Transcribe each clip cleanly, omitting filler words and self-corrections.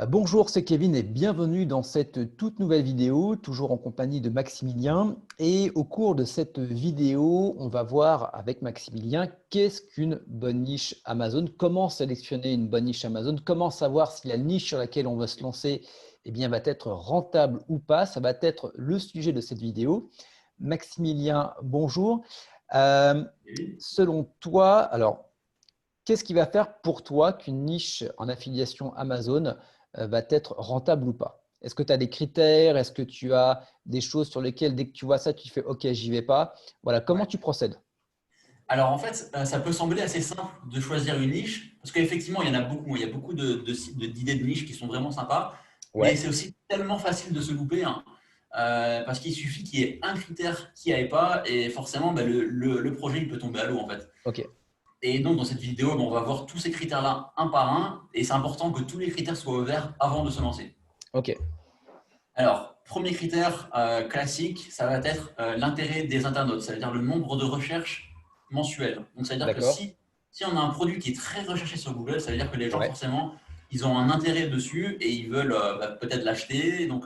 Bonjour, c'est Kevin et bienvenue dans cette toute nouvelle vidéo, toujours en compagnie de Maximilien. Et au cours de cette vidéo, on va voir avec Maximilien qu'est-ce qu'une bonne niche Amazon, comment sélectionner une bonne niche Amazon, comment savoir si la niche sur laquelle on va se lancer va être rentable ou pas. Ça va être le sujet de cette vidéo. Maximilien, bonjour. Euh, Selon toi, qu'est-ce qui va faire pour toi qu'une niche en affiliation Amazon va être rentable ou pas? Est-ce que tu as des critères? Est-ce que tu as des choses sur lesquelles, dès que tu vois ça, tu fais OK, j'y vais pas? Voilà, comment Ouais. tu procèdes? Alors en fait, ça peut sembler assez simple de choisir une niche, parce qu'effectivement, il y en a beaucoup. Il y a beaucoup d'idées de niche qui sont vraiment sympas, mais Ouais, c'est aussi tellement facile de se louper, hein. Parce qu'il suffit qu'il y ait un critère qui n'aille pas, et forcément, bah, le projet il peut tomber à l'eau en fait. OK, Et donc dans cette vidéo, bah, on va voir tous ces critères-là un par un, et c'est important que tous les critères soient ouverts avant de se lancer. OK, Alors, premier critère classique, ça va être l'intérêt des internautes, ça veut dire le nombre de recherches mensuelles. Donc, ça veut dire que d'accord. si on a un produit qui est très recherché sur Google, ça veut dire que les gens, Ouais, forcément, ils ont un intérêt dessus et ils veulent peut-être l'acheter. Donc,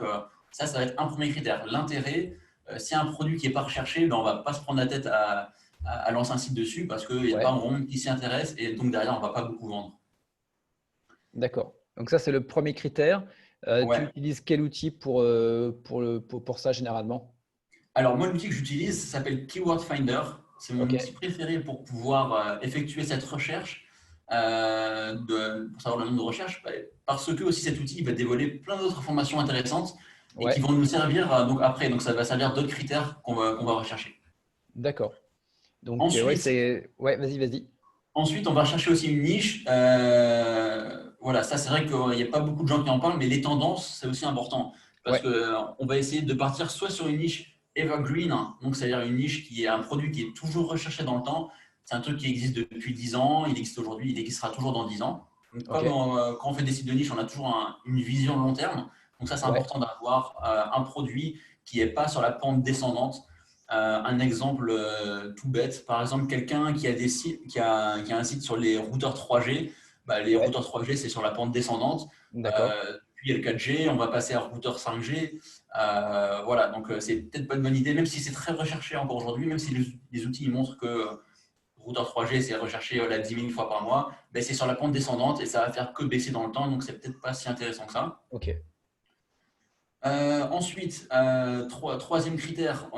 ça va être un premier critère. L'intérêt, si y a un produit qui n'est pas recherché, ben, on ne va pas se prendre la tête à lancer un site dessus parce qu'il n'y a pas ouais, un grand monde qui s'y intéresse et donc derrière, on ne va pas beaucoup vendre. d'accord. Donc ça, c'est le premier critère. Tu Ouais. utilises quel outil pour ça généralement? Alors, moi, l'outil que j'utilise, ça s'appelle Keyword Finder. C'est mon OK, outil préféré pour pouvoir effectuer cette recherche, pour savoir le nombre de recherches, parce que aussi cet outil va dévoiler plein d'autres informations intéressantes et qui ouais, vont nous servir donc après. Donc, ça va servir d'autres critères qu'on va rechercher. d'accord. Donc, ouais, Ensuite, Ouais, vas-y, vas-y. on va chercher aussi une niche. Voilà, ça, c'est vrai qu'il n'y a pas beaucoup de gens qui en parlent, mais les tendances, c'est aussi important. Parce Ouais, qu'on va essayer de partir soit sur une niche evergreen, donc c'est-à-dire une niche qui est un produit qui est toujours recherché dans le temps. C'est un truc qui existe depuis 10 ans, il existe aujourd'hui, il existera toujours dans 10 ans. Donc, comme OK, quand on fait des sites de niche, on a toujours une vision long terme. Donc ça, c'est ouais, important d'avoir un produit qui n'est pas sur la pente descendante. Un exemple tout bête, par exemple, quelqu'un qui a des sites, qui a un site sur les routeurs 3G, bah, les ouais, routeurs 3G, c'est sur la pente descendante. d'accord. Puis il y a le 4G, on va passer à routeur 5G. Voilà, donc c'est peut-être pas une bonne idée, même si c'est très recherché encore aujourd'hui, même si les outils ils montrent que routeur 3G, c'est recherché 10 000 fois par mois, ben, c'est sur la pente descendante et ça va faire que baisser dans le temps, donc c'est peut-être pas si intéressant que ça. OK, Ensuite, troisième critère,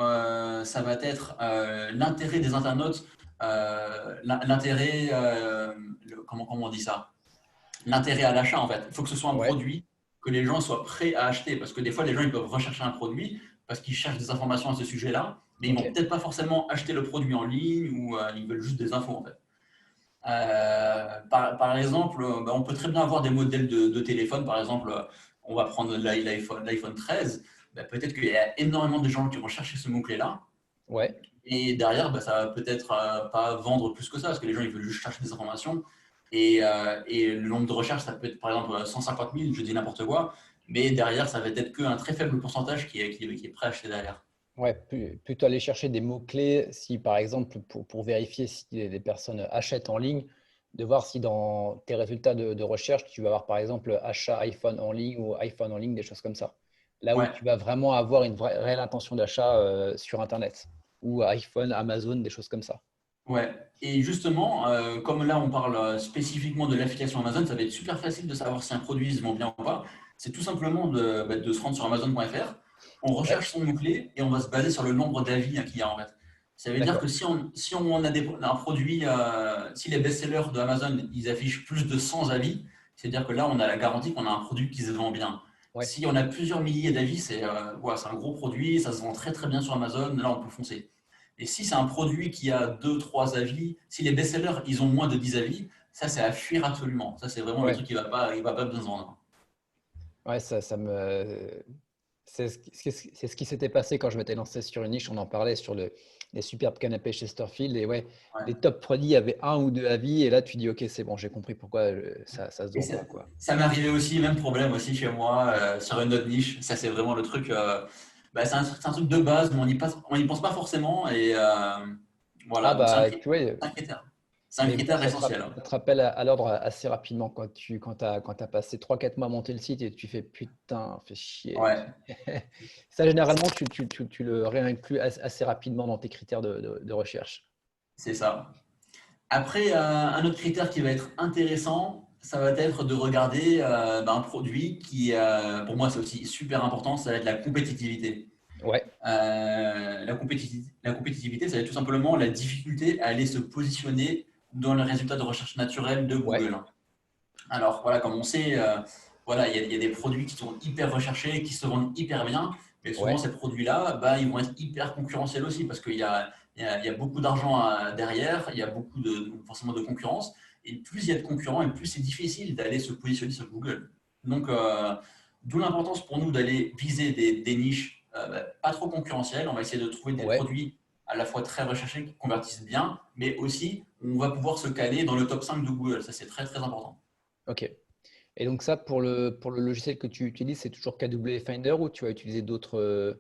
ça va être l'intérêt des internautes, l'intérêt, comment on dit ça? L'intérêt à l'achat en fait. Il faut que ce soit un ouais, produit que les gens soient prêts à acheter parce que des fois les gens ils peuvent rechercher un produit parce qu'ils cherchent des informations à ce sujet-là, mais ils vont OK. peut-être pas forcément acheter le produit en ligne ou ils veulent juste des infos en fait. Par exemple, bah, on peut très bien avoir des modèles de téléphone. Par exemple, on va prendre l'iPhone 13. Bah, peut-être qu'il y a énormément de gens qui vont chercher ce mot-clé-là. Ouais, Et derrière, bah, ça va peut-être pas vendre plus que ça, parce que les gens ils veulent juste chercher des informations. Et le nombre de recherches, ça peut être par exemple 150 000, je dis n'importe quoi. Mais derrière, ça va être qu'un très faible pourcentage qui est prêt à acheter derrière. ouais, plutôt aller chercher des mots-clés, si par exemple, pour vérifier si les personnes achètent en ligne, de voir si dans tes résultats de recherche, tu vas avoir par exemple achat iPhone en ligne ou iPhone en ligne, des choses comme ça. Là où Ouais. tu vas vraiment avoir une réelle intention d'achat sur Internet, ou iPhone, Amazon, des choses comme ça. Ouais. Et justement, comme là on parle spécifiquement de l'application Amazon, ça va être super facile de savoir si un produit se vend bien ou pas. C'est tout simplement de se rendre sur Amazon.fr, on Ouais, recherche son mot-clé et on va se baser sur le nombre d'avis qu'il y a en fait. Ça veut dire que d'accord. si on a un produit, si les best-sellers de Amazon ils affichent plus de 100 avis, c'est-à-dire que là on a la garantie qu'on a un produit qui se vend bien. Ouais. Si on a plusieurs milliers d'avis, ouais, c'est un gros produit, ça se vend très très bien sur Amazon, là on peut foncer. Et si c'est un produit qui a deux trois avis, si les best-sellers, ils ont moins de 10 avis, ça, c'est à fuir absolument. Ça, c'est vraiment le Ouais, truc qui il va pas bien se vendre. ouais, ça me. C'est ce qui s'était passé quand je m'étais lancé sur une niche. On en parlait sur les superbes canapés Chesterfield. Et ouais, Ouais. les top produits avaient un ou deux avis. Et là, tu dis, OK, c'est bon, j'ai compris pourquoi ça se Et vend pas, quoi. ça m'est arrivé aussi, même problème aussi chez moi, sur une autre niche. Ça, c'est vraiment le truc. Bah, c'est un truc de base, mais on y pense pas forcément. Et Ah, voilà, donc bah, tu vois, c'est un critère. C'est un Mais bon, critère essentiel. ça te rappelle à l'ordre assez rapidement quand as passé 3-4 mois à monter le site et tu fais putain, fais chier. Ouais, Ça, généralement, tu le réinclus assez rapidement dans tes critères de recherche. c'est ça. Après, un autre critère qui va être intéressant, ça va être de regarder un produit qui, pour moi, c'est aussi super important, ça va être la compétitivité. Ouais, La compétitivité, ça va être tout simplement la difficulté à aller se positionner dans le résultat de recherche naturelle de ouais, Google. Alors, voilà, comme on sait, voilà, il y a des produits qui sont hyper recherchés, qui se vendent hyper bien, mais souvent, ouais, ces produits-là, bah, ils vont être hyper concurrentiels aussi parce qu'il y a beaucoup d'argent derrière, il y a beaucoup forcément de concurrence. Et plus il y a de concurrents, et plus c'est difficile d'aller se positionner sur Google. Donc, d'où l'importance pour nous d'aller viser des niches pas trop concurrentielles. On va essayer de trouver des ouais. produits à la fois très recherchés qui convertissent bien, mais aussi on va pouvoir se caler dans le top 5 de Google. Ça, c'est très, très important. Ok. Et donc ça, pour le logiciel que tu utilises, c'est toujours KW Finder ou tu vas utiliser d'autres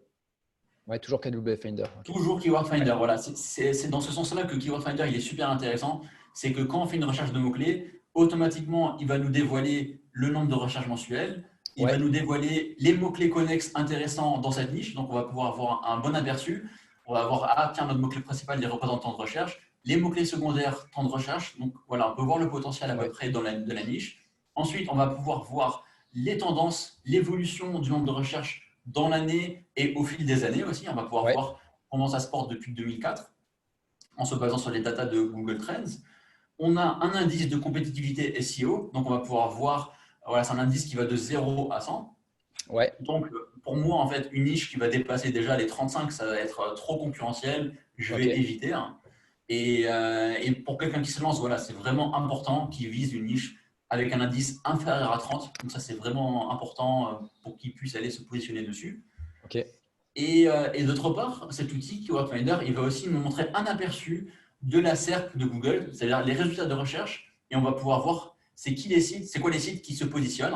Ouais, toujours KW Finder. Ok. Toujours Keyword Ouais, Finder, voilà. C'est dans ce sens-là que Keyword Finder il est super intéressant. C'est que quand on fait une recherche de mots-clés, automatiquement, il va nous dévoiler le nombre de recherches mensuelles. Il va ouais, nous dévoiler les mots-clés connexes intéressants dans cette niche. Donc, on va pouvoir avoir un bon aperçu. On va avoir, ah, tiens, notre mot-clé principal, les représentants de recherche. Les mots-clés secondaires, temps de recherche. Donc, voilà, on peut voir le potentiel à peu ouais, près de la niche. Ensuite, on va pouvoir voir les tendances, l'évolution du nombre de recherches dans l'année et au fil des années aussi. On va pouvoir ouais. voir comment ça se porte depuis 2004 en se basant sur les datas de Google Trends. On a un indice de compétitivité SEO, donc on va pouvoir voir, voilà, c'est un indice qui va de 0 à 100. Ouais, Donc pour moi, en fait, une niche qui va dépasser déjà les 35, ça va être trop concurrentiel, je vais ok. éviter. Et pour quelqu'un qui se lance, voilà, c'est vraiment important qu'il vise une niche avec un indice inférieur à 30. Donc ça, c'est vraiment important pour qu'il puisse aller se positionner dessus. Ok. Et d'autre part, cet outil Keyword Finder, il va aussi nous montrer un aperçu de la SERP de Google, c'est-à-dire les résultats de recherche, et on va pouvoir voir c'est qui les sites, c'est quoi les sites qui se positionnent.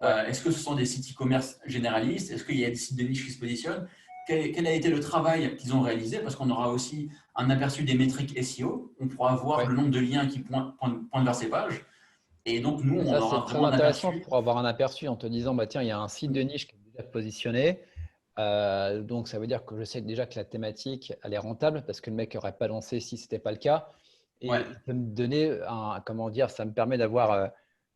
Ouais. Est-ce que ce sont des sites e-commerce généralistes? Est-ce qu'il y a des sites de niche qui se positionnent? Quel a été le travail qu'ils ont réalisé? Parce qu'on aura aussi un aperçu des métriques SEO. On pourra voir Ouais. le nombre de liens qui pointent vers ces pages. Et donc, nous, Et on ça, c'est aura très vraiment un intéressant aperçu. pour avoir un aperçu en te disant, bah, tiens, il y a un site de niche qui est déjà positionné. Donc, ça veut dire que je sais déjà que la thématique, elle est rentable parce que le mec n'aurait pas lancé si ce n'était pas le cas. Ouais, Et ça me donner comment dire, ça me permet d'avoir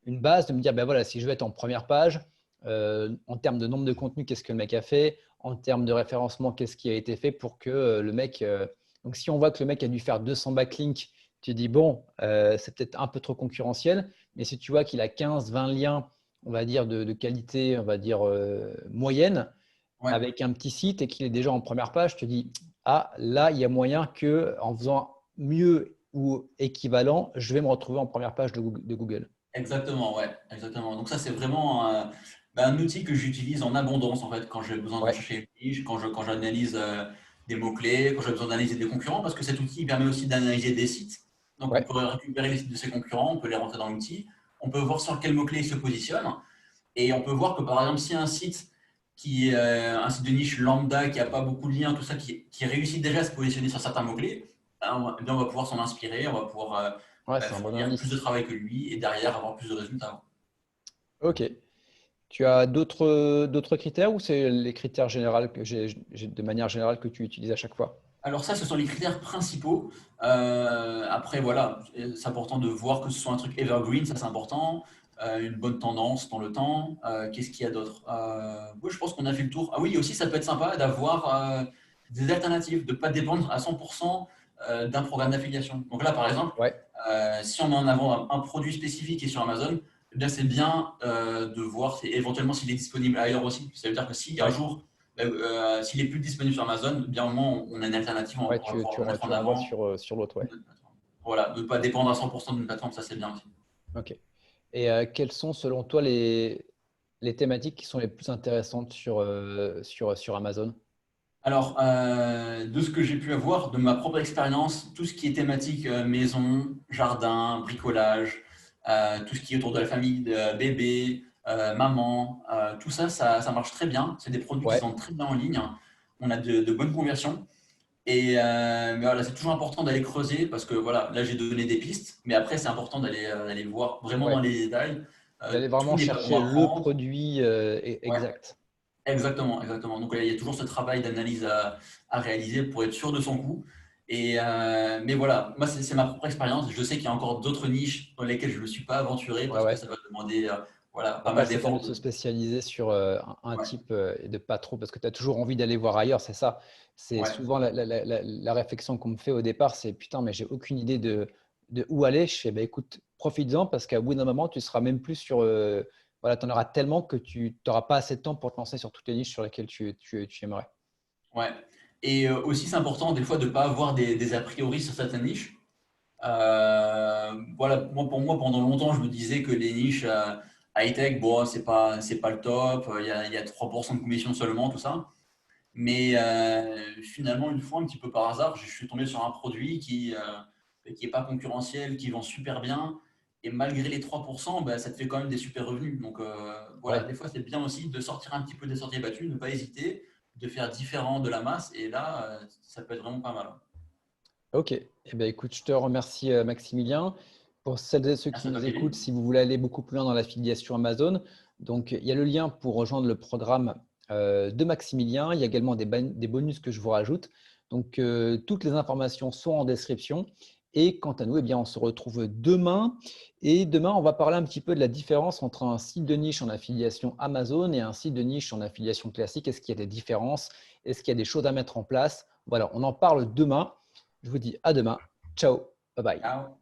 une base, de me dire, ben voilà, si je vais être en première page, en termes de nombre de contenus, qu'est-ce que le mec a fait? En termes de référencement, qu'est-ce qui a été fait pour que le mec. Donc, si on voit que le mec a dû faire 200 backlinks, tu dis, bon, c'est peut-être un peu trop concurrentiel. Mais si tu vois qu'il a 15-20 liens, on va dire, de qualité, on va dire, moyenne, ouais. avec un petit site et qu'il est déjà en première page, je te dis, ah, là, il y a moyen que en faisant mieux ou équivalent, je vais me retrouver en première page de Google. Exactement, ouais, exactement. Donc ça, c'est vraiment un outil que j'utilise en abondance en fait quand j'ai besoin de Ouais, rechercher une niche, quand j'analyse des mots-clés, quand j'ai besoin d'analyser des concurrents, parce que cet outil il permet aussi d'analyser des sites. Donc on ouais, peut récupérer les sites de ses concurrents, on peut les rentrer dans l'outil, on peut voir sur quel mot-clé il se positionne, et on peut voir que par exemple, si un site qui est un site de niche lambda, qui n'a pas beaucoup de liens, tout ça, qui réussit déjà à se positionner sur certains mots-clés, eh bien, on va pouvoir s'en inspirer, on va pouvoir ouais, c'est un bon fournir plus de indice. travail que lui et derrière avoir plus de résultats. Ok. Tu as d'autres critères ou c'est les critères généraux que de manière générale que tu utilises à chaque fois? Alors ça, ce sont les critères principaux. Après, voilà, c'est important de voir que ce soit un truc evergreen, ça c'est important. Une bonne tendance dans le temps. Qu'est-ce qu'il y a d'autre? Oui, je pense qu'on a fait le tour. Ah oui, aussi, ça peut être sympa d'avoir des alternatives, de ne pas dépendre à 100% d'un programme d'affiliation. Donc là, par exemple, Ouais, si on met en avant un produit spécifique et sur Amazon, eh bien, c'est bien de voir éventuellement s'il est disponible ailleurs aussi. Ça veut dire que si un ouais, jour s'il est plus disponible sur Amazon, bien au moins on a une alternative, on ouais, pourra pouvoir le mettre tu en renvoies avant. sur l'autre, ouais. Voilà, ne pas dépendre à 100% d'une plateforme, ça c'est bien aussi. Ok. Et quelles sont selon toi les thématiques qui sont les plus intéressantes sur Amazon? Alors, de ce que j'ai pu avoir, de ma propre expérience, tout ce qui est thématique maison, jardin, bricolage, tout ce qui est autour de la famille, de bébé, maman, tout ça, ça marche très bien. C'est des produits qui se Ouais, vendent très bien en ligne. On a de bonnes conversions. Mais voilà, c'est toujours important d'aller creuser parce que voilà, là j'ai donné des pistes, mais après c'est important d'aller voir vraiment dans Ouais, les détails. d'aller Tout vraiment n'est pas bon chercher à le prendre. produit Ouais, exact. exactement, exactement. Donc il y a toujours ce travail d'analyse à réaliser pour être sûr de son coup. Mais voilà, moi c'est ma propre expérience. Je sais qu'il y a encore d'autres niches dans lesquelles je ne me suis pas aventuré Ouais, parce que ouais. ça va demander voilà, pas Après, mal c'est bien de d'efforts. se spécialiser sur un Ouais, type et de pas trop, parce que tu as toujours envie d'aller voir ailleurs, c'est ça. C'est ouais, souvent la réflexion qu'on me fait au départ, c'est putain, mais j'ai aucune idée de où aller. Je fais, bah, écoute, profites-en parce qu'à bout d'un moment, tu seras même plus sur. Voilà, tu en auras tellement que tu n'auras pas assez de temps pour te lancer sur toutes les niches sur lesquelles tu aimerais. ouais. Et aussi c'est important des fois de ne pas avoir des a priori sur certaines niches. Voilà, pour moi, pendant longtemps, je me disais que les niches high-tech, bon, c'est pas le top, il y a 3% de commission seulement, tout ça. Mais finalement, une fois, un petit peu par hasard, je suis tombé sur un produit qui est pas concurrentiel, qui vend super bien. Et malgré les 3%, bah, ça te fait quand même des super revenus. Donc voilà, Ouais. des fois, c'est bien aussi de sortir un petit peu des sentiers battus, ne pas hésiter, de faire différent de la masse. Et là, ça peut être vraiment pas mal. Ok. Eh ben, écoute, je te remercie, Maximilien. Pour celles et ceux qui Merci à toi, nous écoutent, Kevin. si vous voulez aller beaucoup plus loin dans l'affiliation Amazon, donc il y a le lien pour rejoindre le programme de Maximilien. Il y a également des bonus que je vous rajoute. Donc, toutes les informations sont en description. Et quant à nous, eh bien, on se retrouve demain. Et demain, on va parler un petit peu de la différence entre un site de niche en affiliation Amazon et un site de niche en affiliation classique. Est-ce qu'il y a des différences? Est-ce qu'il y a des choses à mettre en place? Voilà, on en parle demain. Je vous dis à demain. Ciao, bye bye. Ciao.